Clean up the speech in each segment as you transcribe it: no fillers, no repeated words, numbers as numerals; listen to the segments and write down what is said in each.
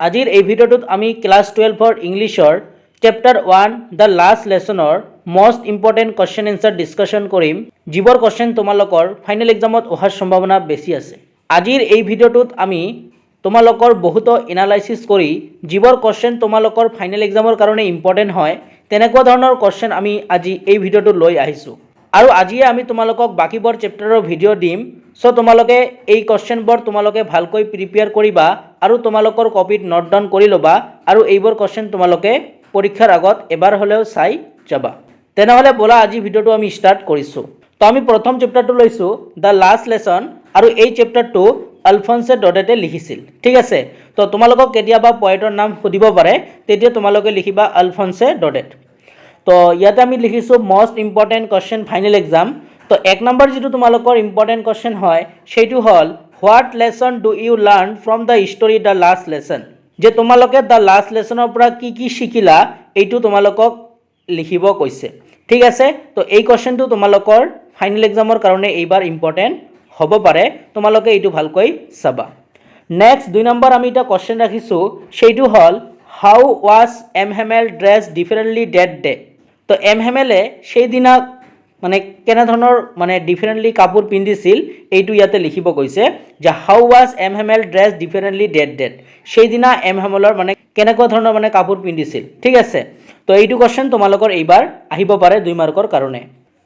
আজিৰ এই ভিডিঅ'টোত আমি ক্লাছ 12 ইংলিছৰ চেপ্টাৰ 1 দ্য লাষ্ট লেছনৰ most important question answer discussion কৰিম যিবোৰ কোৱেশ্চন তোমালোকৰ ফাইনেল এক্সামত অহাৰ সম্ভাৱনা বেছি আছে। আজিৰ এই ভিডিঅ'টোত আমি তোমালোকৰ বহুতো এনালাইসিস কৰি যিবোৰ কোৱেশ্চন তোমালোকৰ ফাইনেল এক্সামৰ কাৰণে ইম্পৰ্টেণ্ট হয় তেনেকুৱা ধৰণৰ কোৱেশ্চন আমি আজি এই ভিডিঅ'টো লৈ আহিছোঁ আৰু আজিয়ে আমি তোমালোকক বাকিবোৰ চেপ্টাৰৰ ভিডিঅ' দিম। সো তোমালোকে এই কোৱেশ্চনবোৰ তোমালোকে ভালকৈ প্ৰিপেয়াৰ কৰিবা আৰু তোমালোকৰ কপিত নোট ডাউন কৰি ল'বা আৰু এইবোৰ কোৱেশ্চন তোমালোকে পৰীক্ষাৰ আগত এবাৰ হ'লেও চাই যাবা। তেনেহ'লে বলা আজি ভিডিঅ'টো আমি ষ্টাৰ্ট কৰিছোঁ। তো আমি প্ৰথম চেপ্টাৰটো লৈছোঁ দ্য লাষ্ট লেছন আৰু এই চেপ্টাৰটো আলফন্সে ডডেটে লিখিছিল। ঠিক আছে, তো তোমালোকক কেতিয়াবা পয়েটৰ নাম সুধিব পাৰে তেতিয়া তোমালোকে লিখিবা আলফন্সে ডডেট। তো ইয়াতে আমি লিখিছোঁ most important question final exam. তো এক নম্বৰ যেটো তোমালোকৰ ইম্পৰ্টেণ্ট কোৱেশ্চন হয় সেইটো হ'ল what lesson do you learn from the history the last lesson. যে তোমালোকে দ্য লাষ্ট লেছনৰ পৰা কি শিকিলা এইটো তোমালোকক লিখিব কৈছে। ঠিক আছে, তো এই কোৱেশ্চনটো তোমালোকৰ ফাইনেল এক্সামৰ কাৰণে এইবাৰ ইম্পৰ্টেণ্ট হ'ব পাৰে, তোমালোকে এইটো ভালকৈ চাবা। নেক্সট 2 নম্বৰ আমি এটা কোৱেশ্চন ৰাখিছোঁ সেইটো হ'ল how was M Hamel dress differently that day. তো এম হেমেলে সেইদিনা মানে কেনেধৰণৰ মানে ডিফাৰেণ্টলি কাপোৰ পিন্ধিছিল এইটো ইয়াতে লিখিব কৈছে যে how was M Hamel dress differently that সেইদিনা এম হেমেলৰ মানে কেনেকুৱা ধৰণৰ মানে কাপোৰ পিন্ধিছিল। ঠিক আছে, তো এইটো কোৱেশ্চন তোমালোকৰ এইবাৰ আহিব পাৰে 2 মাৰ্কৰ কাৰণে।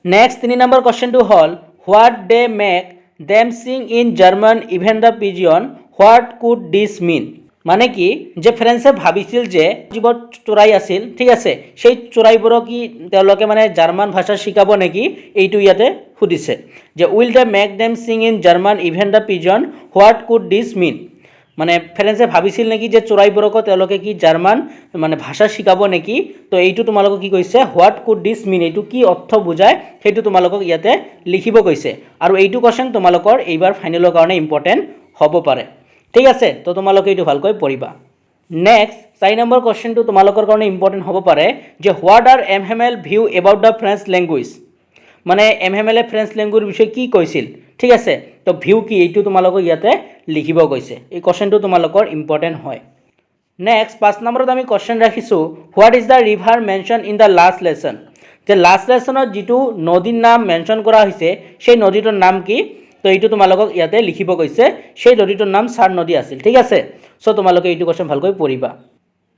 নেক্সট 3 নম্বৰ কোৱেশ্চনটো হ'ল what they make them sing in German even the pigeon what could this mean. মানে কি যে ফ্ৰেন্সে ভাবিছিল যে যিবোৰ চোৰাই আছিল ঠিক আছে সেই চোৰাইবোৰক কি তেওঁলোকে মানে জাৰ্মান ভাষা শিকাব নেকি এইটো ইয়াতে সুধিছে যে will they make them sing in German even the pigeon what could this mean. মানে ফ্ৰেন্সে ভাবিছিল নেকি যে চোৰাইবোৰকো তেওঁলোকে কি জাৰ্মান মানে ভাষা শিকাব নেকি। তো এইটো তোমালোকক কি কৈছে হোৱাট কুড দিছ মিন, এইটো কি অৰ্থ বুজায় সেইটো তোমালোকক ইয়াতে লিখিব কৈছে আৰু এইটো কোৱেশ্চন তোমালোকৰ এইবাৰ ফাইনেলৰ কাৰণে ইম্পৰ্টেণ্ট হ'ব পাৰে। ঠিক আছে, তো তোমালোকে এইটো ভালকৈ পঢ়িবা। নেক্সট 4 নম্বৰ কোৱেশ্চনটো তোমালোকৰ কাৰণে ইম্পৰ্টেণ্ট হ'ব পাৰে যে what are M Hamel view about the French language. মানে এম হেমেলে ফ্ৰেঞ্চ লেংগুৱেজৰ বিষয়ে কি কৈছিল। ঠিক আছে, তো ভিউ কি এইটো তোমালোকক ইয়াতে লিখিব কৈছে। এই কোৱেশ্চনটো তোমালোকৰ ইম্পৰ্টেণ্ট হয়। নেক্সট 5 নম্বৰত আমি কোৱেশ্চন ৰাখিছোঁ what is the river mention in the last lesson. যে লাষ্ট লেছনত যিটো নদীৰ নাম মেনশ্যন কৰা হৈছে সেই নদীটোৰ নাম কি, তো এইটো তোমালোকক ইয়াতে লিখিব কৈছে। সেই নদীটোৰ নাম চাৰ নদী আছিল। ঠিক আছে, সো তোমালোকে এইটো কোৱেশ্চন ভালকৈ পঢ়িবা।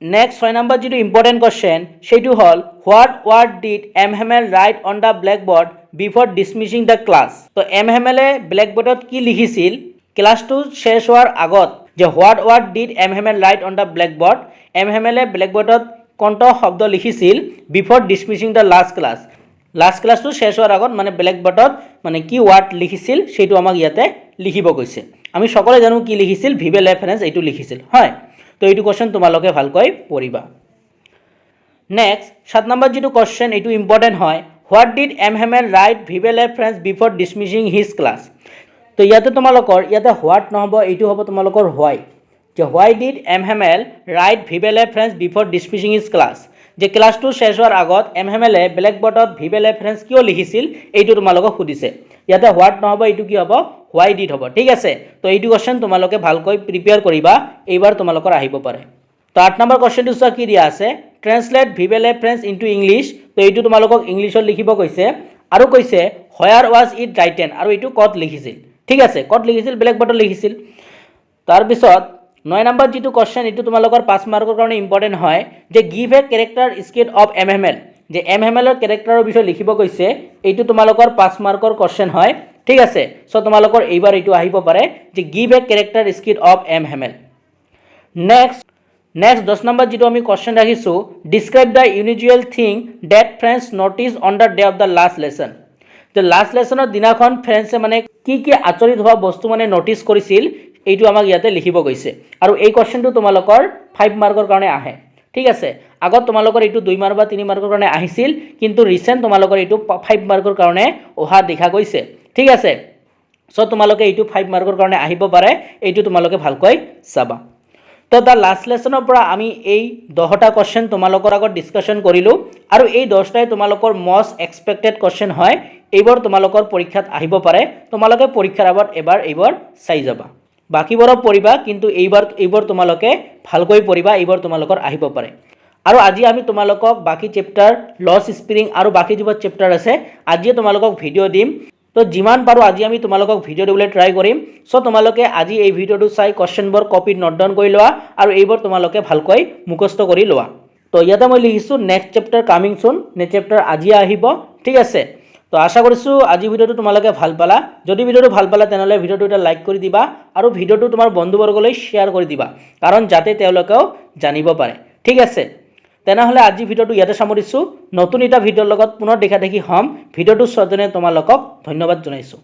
নেক্সট 6 নম্বৰ যেটো ইম্পৰ্টেণ্ট কোৱেশ্চন সেইটো হ'ল what word did M Hamel write on the blackboard before dismissing the class. তো এম হেমেলে ব্লেকবোৰ্ডত কি লিখিছিল ক্লাছটো শেষ হোৱাৰ আগত, যে what word did M Hamel write on the blackboard. M হেমেলে ব্লেকবোৰ্ডত কোনটো শব্দ লিখিছিল before dismissing the last class. Last ক্লাছটো শেষ হোৱাৰ আগত মানে ব্লেকবোৰ্ডত মানে কি ৱাৰ্ড লিখিছিল সেইটো আমাক ইয়াতে লিখিব কৈছে। আমি সকলোৱে জানো কি লিখিছিল ভিভে লে ফ্ৰেন্স এইটো লিখিছিল হয়। তো এইটো কোৱেশ্চন তোমালোকে ভালকৈ পঢ়িবা। নেক্সট 7 নম্বৰ যেটো কোৱেশ্চন এইটো ইম্পৰ্টেণ্ট হয় what did M Hamel write vive la France before dismissing his class. তো ইয়াতে তোমালোকৰ ইয়াতে হোৱাট নহ'ব, এইটো হ'ব তোমালোকৰ হোৱাই। যে why did M Hamel write vive la France before dismissing his class. যে ক্লাছটো শেষ হোৱাৰ আগত এম হেমেলে ব্লেকবোৰ্ডত ভিভে লে ফ্ৰেন্স কিয় লিখিছিল এইটো তোমালোকক সুধিছে। ইয়াতে হোৱাট নহ'ব, এইটো কি হ'ব হোৱাই ডিড হ'ব। ঠিক আছে, তো এইটো কোৱেশ্চন তোমালোকে ভালকৈ প্ৰিপেয়াৰ কৰিবা, এইবাৰ তোমালোকৰ আহিব পাৰে। তো 8 নম্বৰ কোৱেশ্চনটো চোৱা কি দিয়া আছে translate ভিভে la French into English. তো এইটো তোমালোকক ইংলিছত লিখিব কৈছে আৰু কৈছে হোয়াৰ ৱাজ ইট ৰাইটেন আৰু এইটো ক'ত লিখিছিল। ঠিক আছে, ক'ত লিখিছিল ব্লেকবোৰ্ডত লিখিছিল। তাৰপিছত 9 নম্বৰ যেটো কোৱেশ্চন এইটো তোমালোকৰ 5 মাৰ্কৰ কাৰণে ইম্পৰ্টেণ্ট হয় যে give a character sketch of M Hamel. যে এম হেমেলৰ কেৰেক্টাৰৰ বিষয়ে লিখিব কৈছে, এইটো তোমালোকৰ 5 মাৰ্কৰ কোৱেশ্চন হয়। ঠিক আছে, সো তোমালোকৰ এইবাৰ এইটো আহিব পাৰে যে give a character sketch of M Hamel. Next 10 number যেটো আমি কোৱেশ্চন ৰাখিছোঁ describe the unusual thing that Franz notice on the day of the last lesson. যে লাষ্ট লেছনৰ দিনাখন ফ্ৰেন্সে মানে কি আচৰিত হোৱা বস্তু মানে নটিছ কৰিছিল এইটো আমাক ইয়াতে লিখিব কৈছে আৰু এই কোৱেশ্চনটো তোমালোকৰ 5 মাৰ্কৰ কাৰণে আহে। ঠিক আছে, আগত তোমালোকৰ এইটো 2 মাৰ্ক বা 3 মাৰ্কৰ কাৰণে আহিছিল কিন্তু ৰিসেন্ট তোমালোকৰ এইটো 5 মাৰ্কৰ কাৰণে অহা দেখা গৈছে। ঠিক আছে, সো তোমালোকে এইটো 5 মাৰ্কৰ কাৰণে আহিব পাৰে, এইটো তোমালোকে ভালকৈ চাবা। তো দ্য লাষ্ট লেছনৰ পৰা আমি এই 10টা কোৱেশ্চন তোমালোকৰ আগত ডিছকাশ্যন কৰিলোঁ আৰু এই 10টাই তোমালোকৰ মোষ্ট এক্সপেক্টেড কোৱেশ্চন হয়। এইবোৰ তোমালোকৰ পৰীক্ষাত আহিব পাৰে, তোমালোকে পৰীক্ষাৰ আগত এবাৰ এইবোৰ চাই যাবা। বাকীবোৰক পঢ়িবা কিন্তু এইবাৰ তোমালোকে ভালকৈ পঢ়িবা, এইবাৰ তোমালোকৰ আহিব পাৰে। আৰু আজি আমি তোমালোকক বাকী চেপ্টাৰ লছ স্প্ৰিং আৰু বাকী যিবোৰ চেপ্টাৰ আছে আজিয়ে তোমালোকক ভিডিঅ' দিম। তো যিমান পাৰোঁ আজি আমি তোমালোকক ভিডিঅ' দিবলৈ ট্ৰাই কৰিম। চ' তোমালোকে আজি এই ভিডিঅ'টো চাই কুৱেশ্যনবোৰ কপিত নোট ডাউন কৰি লোৱা আৰু এইবোৰ তোমালোকে ভালকৈ মুখস্থ কৰি লোৱা। তো ইয়াতে মই লিখিছোঁ নেক্সট চেপ্টাৰ কামিং চুন, নেক্সট চেপ্টাৰ আজিয়ে আহিব, ঠিক আছে। তো আশা কৰিছোঁ আজি ভিডিঅ'টো তোমালোকে ভাল পালা। যদি ভিডিঅ'টো ভাল পালা তেনেহ'লে ভিডিঅ'টো এটা লাইক কৰি দিবা আৰু ভিডিঅ'টো তোমাৰ বন্ধুবৰ্গলৈ শ্বেয়াৰ কৰি দিবা, কাৰণ যাতে তেওঁলোকেও জানিব পাৰে, ঠিক আছে। তেনেহ'লে আজি ভিডিঅ'টো ইয়াতে সামৰিছোঁ। নতুন এটা ভিডিঅ'ৰ লগত পুনৰ দেখা দেখি হ'ম। ভিডিঅ'টো চোৱাৰ কাৰণে তোমালোকক ধন্যবাদ জনাইছোঁ।